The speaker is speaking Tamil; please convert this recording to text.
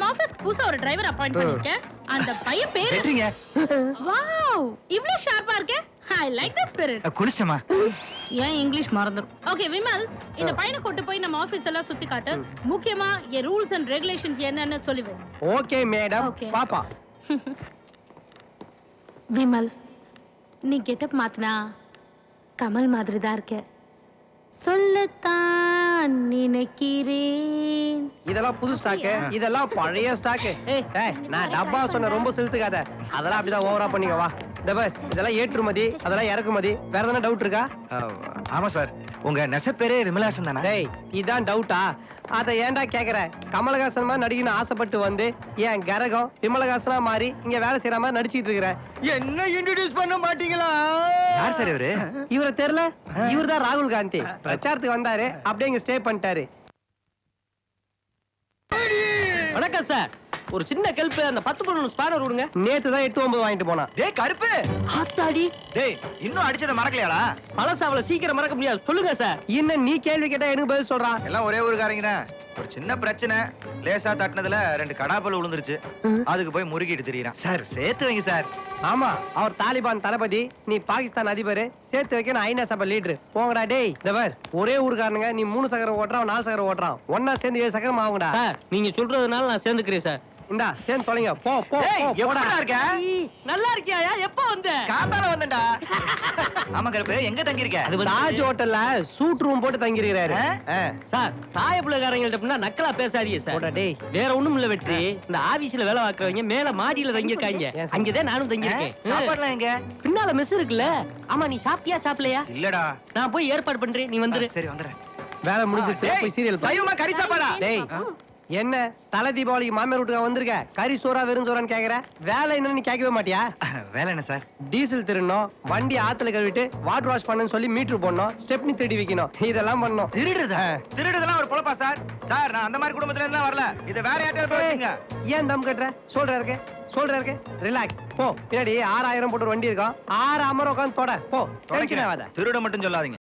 ஆபீஸ்க்கு புதுசா ஒரு டிரைவர் அப்பாயிண்ட் பண்ணிருக்கேன். அந்த பையன் பேரு வெட்றீங்க. வாவ், இவ்ளோ ஷார்ப்பா இருக்கே. I like the spirit. குளிச்சமா? ஏன் இங்கிலீஷ் மறந்துரும். ஓகே விமல், இந்த பையனை கூட்டி போய் நம்ம ஆபீஸ் எல்லாம் சுத்தி காட்டு. முக்கியமா ஏ ரூல்ஸ் அண்ட் ரெகுலேஷன்ஸ் என்னன்னு சொல்லுவேன். Okay madam. Okay. பாப்பா. விமல், நீ கெட்டப் மாத்தினா கமல் மாதிரி தான் இருக்க. சொல்லத்தான் நினைக்கிறேன். இதெல்லாம் புது ஸ்டாக், இதெல்லாம் பழைய ஸ்டாக். ஏய், நான் டப்பா சொன்ன ரொம்ப செலுத்துக்காத. அதெல்லாம் அப்படிதான் ஓவரா பண்ணீங்க வா. இதெல்லாம் ஏற்றுமதி, அதெல்லாம் இறக்குமதி. வேற எதனா டவுட் இருக்கா? ஆமா சார். உங்க நெசப்பேரே விமலாசன் தானே? டேய், இதான் டவுட்டா? அத ஏன்டா கேக்குற? கமலஹாசன் மாதிரி நடிக்கணும்னு ஆசைப்பட்டு வந்து என் கரகம் விமலஹாசனா மாறி இங்க வேலை செய்யற மாதிரி நடிச்சிட்டு இருக்கிறேன். என்ன இன்ட்ரோடியூஸ் பண்ண மாட்டீங்களா? யார் சார் இவரு? இவரை தெரியல? இவர்தான் ராகுல் காந்தி. பிரச்சாரத்துக்கு வந்தாரு, அப்படியே இங்க ஸ்டே பண்ணிட்டாரு. வணக்கம் சார். ஒரு சின்ன கெல்ப், அந்த 10 பொண்ணு ஸ்பானர் விடுங்க. நேத்து தான் 8-9 வாங்கிட்டு போனா. டேய் கருப்பு. ஆத்தாடி. டேய் இன்னும் அடிச்சத மறக்கலையாடா? பழச அவள சீக்கிரம் மறக்க முடியாது. சொல்லுங்க சார். என்ன நீ கேள்வி கேட்டா எனக்கு பதில் சொல்றா? எல்லாம் ஒரே ஊருக்காரங்க தான். ஒரு சின்ன பிரச்சனை, லேசா தட்டினதுல 2 கடாப்பல் விழுந்துருச்சு. அதுக்கு போய் முறுக்கிட்டு திரியறான். சார் சேர்த்து வைங்க சார். ஆமா, அவர் தாலிபான் தளபதி, நீ பாகிஸ்தான் அதிபர். சேர்த்து வைக்க நான் ஐநா சபை லீடர். போங்கடா டேய். இதவர் ஒரே ஊருக்காரனுங்க. நீ 3 சக்கரம் ஓட்டுறான், 4 சக்கரம் ஓட்டுறான். ஒன்னா சேர்ந்து 7 சக்கரம் ஆகுங்கடா. சார் நீங்க சொல்றதுனால நான் சேர்ந்துக்கிறேன் சார். இந்தா சேர்ந்து தொலைங்க. போ போ டேய் போ, போடா. எப்படா இருக்க? நல்லா இருக்கியா? எப்ப வந்த? காத்தால வந்தேன்டா. ஆமா கருப்பு, எங்க தங்கி இருக்க? தாஜ் ஹோட்டல்ல சூட் ரூம் போட்டு தங்கி இருக்கிறாரு. சார் தாய பிள்ளைக்காரங்கள்ட்ட நக்கலா பேசாதீங்க சார். போடா டேய். வேற ஒண்ணும் இல்ல வெற்றி. இந்த ஆபீஸ்ல வேலை பார்க்கறவங்க மேல மாடியில தங்கி இருக்காங்க. அங்கதான் நானும் தங்கி இருக்கேன். சாப்பாடுலாம் எங்க? பின்னால மெஸ் இருக்குல்ல. ஆமா, நீ சாப்பிட்டியா சாப்பிடலையா? இல்லடா. நான் போய் ஏற்பாடு பண்றேன், நீ வந்துரு. சரி வந்துறேன். வேலை முடிஞ்சிச்சு, போய் சீரியல் பாரு. சைவமா கறி சாப்பாடா? டேய், என்ன தலை தீபாவளிக்கு மாமியார் வீட்டுக்கு வந்திருக்க? கறி சோறா வெறும் சோறான்னு கேக்குற? வேலை என்னன்னு கேட்கவே மாட்டியா? வேலை என்ன சார்? டீசல் திருடணும், வண்டி ஆத்துல கழுவிட்டு வாட்டர் வாஷ் பண்ணணும்னு சொல்லி மீட்டர் போடணும், ஸ்டெப்னி தேடி வைக்கணும். இதெல்லாம் பண்ணணும். திருடுறதா? திருடுறதெல்லாம் ஒரு பொழப்பா சார்? சார் நான் அந்த மாதிரி குடும்பத்துல இருந்து வரல. இத வேற யார்ட்ட போய் வச்சுங்க. ஏன் தம் கட்டுற? சொல்ற இருக்கு. ரிலாக்ஸ். போ. பின்னாடி 6000 போட்டு ஒரு வண்டி இருக்கும். 6 அமர உட்காந்து தொட. போ. டென்ஷன் ஆகாத. திருட மட்டும் சொல்லாதீங்க.